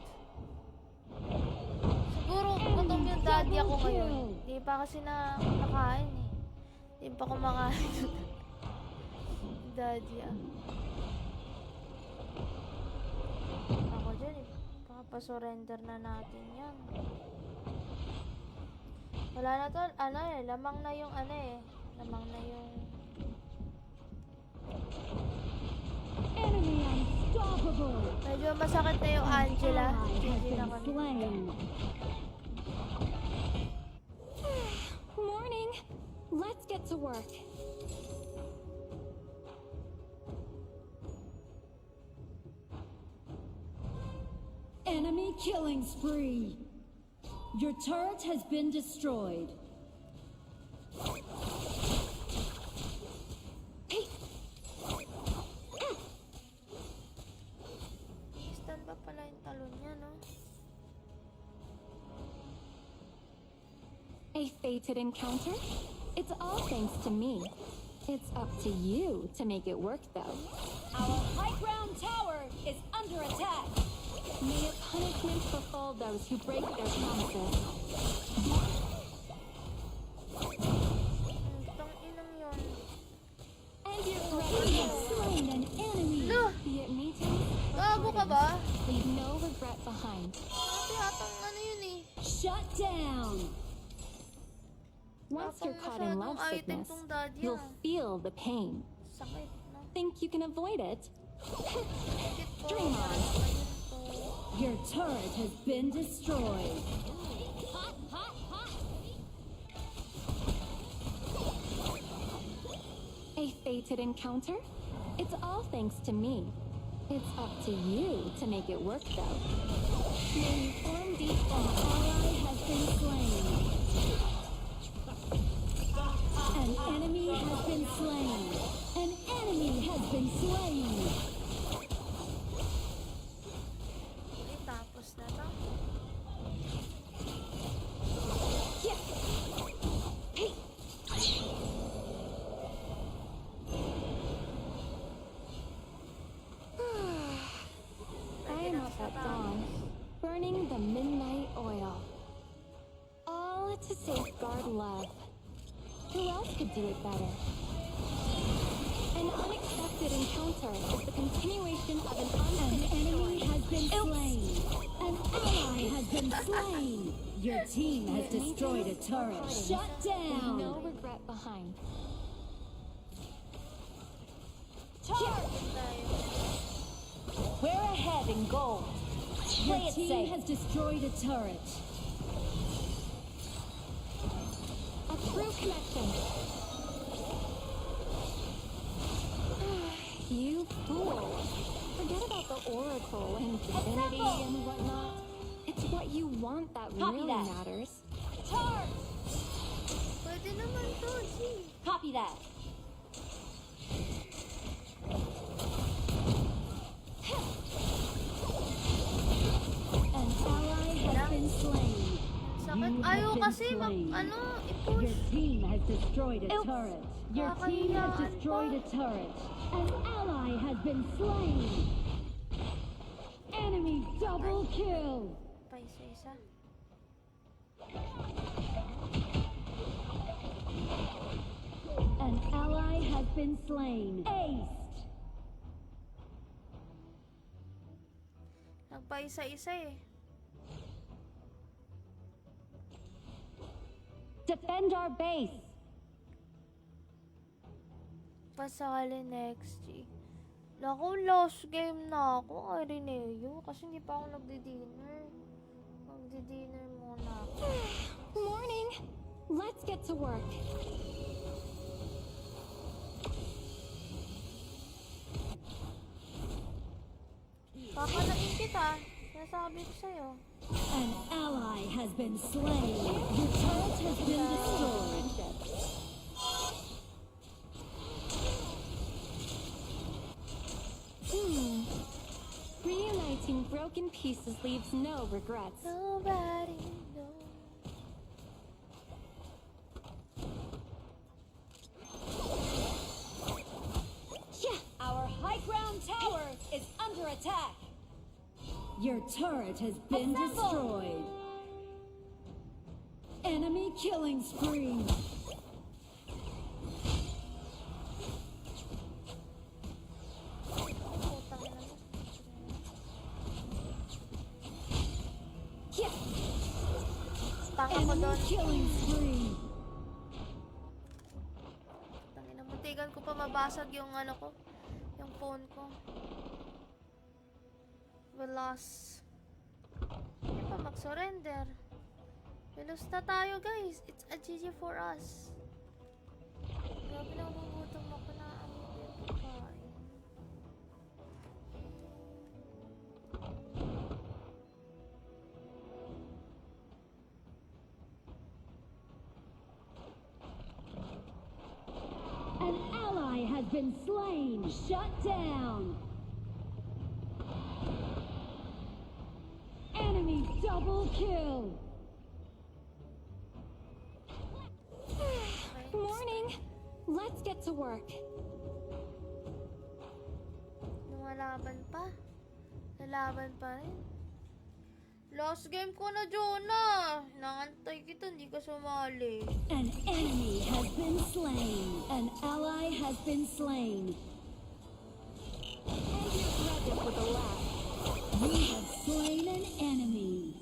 Siguro, gutom yung daddy ako ngayon. Hindi pa kasi nakain eh. Hindi pa kumakain. Daddy ah. Ako dyan eh. Papasurrender na natin yan. Wala na to, ano eh. Lamang na yung ano eh. Lamang na yung... Enemy unstoppable. Medyo masakit na yung Angela. Ally has GG na been kami. slain. Morning. Let's get to work. Enemy killing spree. Your turret has been destroyed. Stand ba pala yung talon niya, no? A fated encounter? It's all thanks to me. It's up to you to make it work, though. Our high ground tower is under attack. May a punishment befall those who break their promises. Tang inang yun. And your You threat have slain an enemy. No! be it meetings or Gago ka ba? partings, leave no regret behind. Ate, atang ano yun eh. Shut down. Once you're Tapang caught in love masyadong item sickness, tong daddy you'll ah. feel the pain. Sakit, no? Think you can avoid it? Sakit po. Dream on. Ayun po. Your turret has been destroyed. A fated encounter? It's all thanks to me. It's up to you to make it work, though. May you form deep An bonds. ally has been slain. An enemy has been slain. An enemy has been slain. Hindi, tapos na to. got to safeguard love. Who else could do it better? An unexpected encounter is the continuation of an An unfinished enemy story. has been slain. An ally has been slain. Your team has destroyed a turret. Shut Leave no down. regret behind. We're ahead in gold. Your Play it team safe. has destroyed a turret. A true connection. You fool. Forget about the oracle and divinity and whatnot. It's what you want that Copy really that. matters. Charge! Pwede naman to, G. Copy that. An ally has been slain. Sakit. You have Ayaw been kasi slain. i-push. Your team has destroyed a turret. Your team has Kakahiyaan destroyed pa. a turret. An ally has been slain. Enemy double kill. Pa isa-isa. An ally has been slain. Ace. Nagpa isa-isa eh. Defend our base. Pasakali next G. Naku, lost game na ako. Arineo. Kasi hindi pa ako nagdi-dinner. Magdi-dinner muna ako. Morning. Let's get to work. Papalain kita. Sinasabi ko sa'yo. An ally has been slain. Your turret has been destroyed. Reuniting broken pieces leaves no regrets. Nobody knows. Our high ground tower is under attack. Your turret has been destroyed. Enemy killing spree. Putang ina mo. Tanga ko Enemy doon. killing spree. Tangina, muntikan ko pa mabasag yung ano ko. Yung phone ko. We lost. Hindi pa mag-surrender. We lost na tayo, guys. It's a GG for us. Grabe na magutom ako na ang yung pagkain. An ally has been slain. Shut down. Enemy double kill. Morning. Let's get to work. Lumalaban pa. Lalaban pa rin. Last game ko na, Jonah. Nangantay kita, hindi ka sumali. An enemy has been slain. An ally has been slain. And you're ready for the laugh. We have slain an enemy.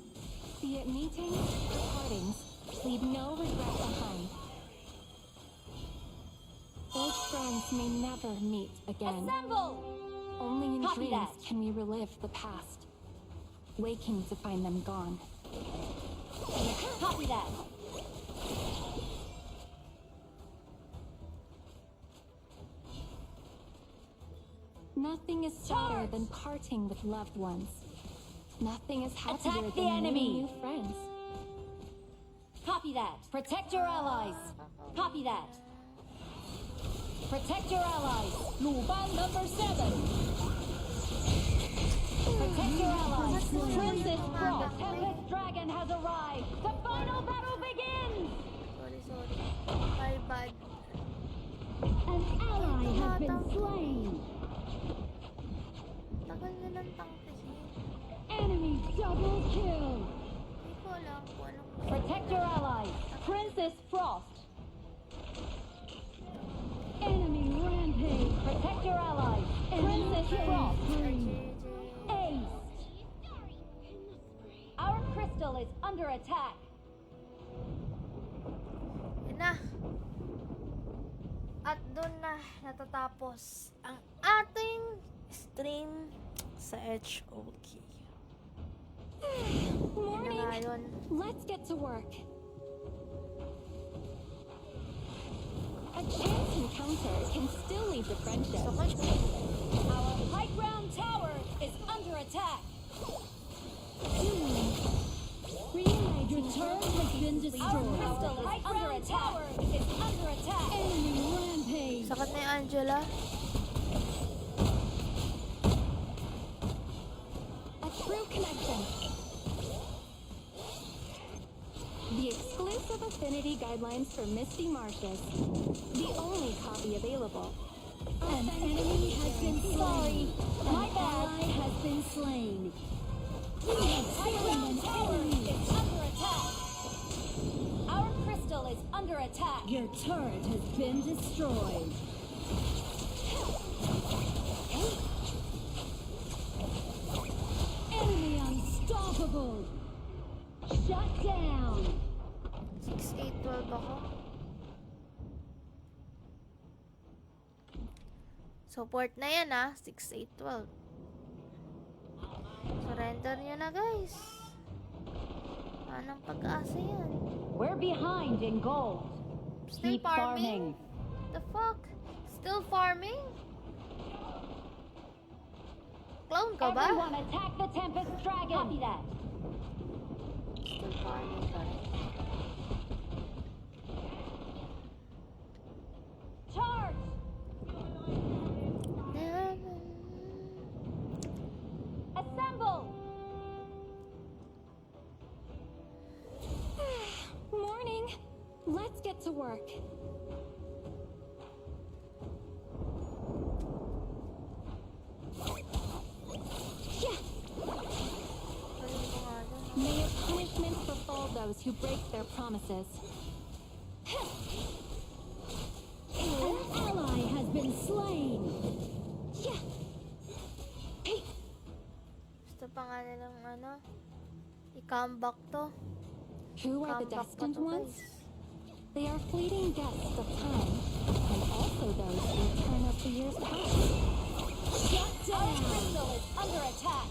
Be it meetings or partings, leave no regret behind. Old friends may never meet again. Assemble! Only in Copy dreams that. can we relive the past, waking to find them gone. Copy that. Nothing is sadder than parting with loved ones. Nothing is happier Attack the than enemy. meeting new friends. Copy that. Protect your allies. Copy that. Protect your allies. Luban number 7. Protect your allies. Princess Cross. Tempest Dragon has arrived. The final battle begins. Sorry. My bad. An ally has been slain. Tagal na lang tangkihin. Enemy double kill. Hindi ko alam kung anong Protect your allies. your allies. Princess Frost. Ace. Our crystal is under attack. Yun na. At doon na natatapos ang ating stream sa HOK. Yun na Morning. nga yun. Let's get to work. A chance encounter can still lead to friendship. So, much. Our high ground tower is under attack. Your turret has been Our destroyed. crystal high ground tower is under attack. Enemy rampage. Sakat na yung Angela. A true connection. The exclusive affinity guidelines for Misty Marshes. The only copy available. An enemy has been slain. My An bad. ally has been slain. High ground tower is under attack. Our crystal is under attack. Your turret has been destroyed. Enemy unstoppable. Shut down. 6, 8, 12 ako. Support na yan ah. 6, 8, 12. Surrender nyo na guys. Anong pag-asa yan? We're behind in gold. Still Keep farming. The fuck? Still farming? Clown ka ba? Everyone attack the Tempest Dragon. Copy that. Still farming ka rin. Charge. Assemble. Morning. Let's get to work. Yeah. Galing ko nga dun. May your punishment befall those who break their promises. An ally has been slain. Yeah. Hey, Gusto pa nga nilang ano, i-comeback to. who are the Comeback pa destined to, ones? guys. They are fleeting guests of time, and also those who return of the years past. Shut Our down. crystal is under attack.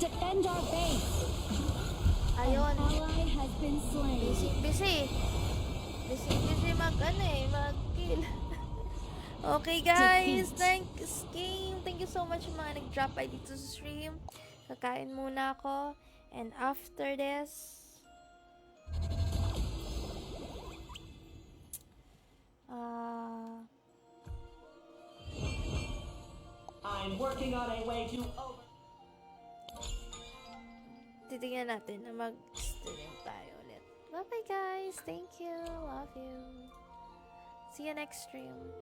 Defend our base. Ayun. Ally has been slain. Busy. Busy mag-kill. Okay guys, thanks game. Thank you so much sa mga nag-drop by dito sa stream. Kakain muna ako. And after this, I'm working on a way to titingnan natin na mag-stream tayo ulit. Bye bye guys. Thank you. Love you. See you next stream.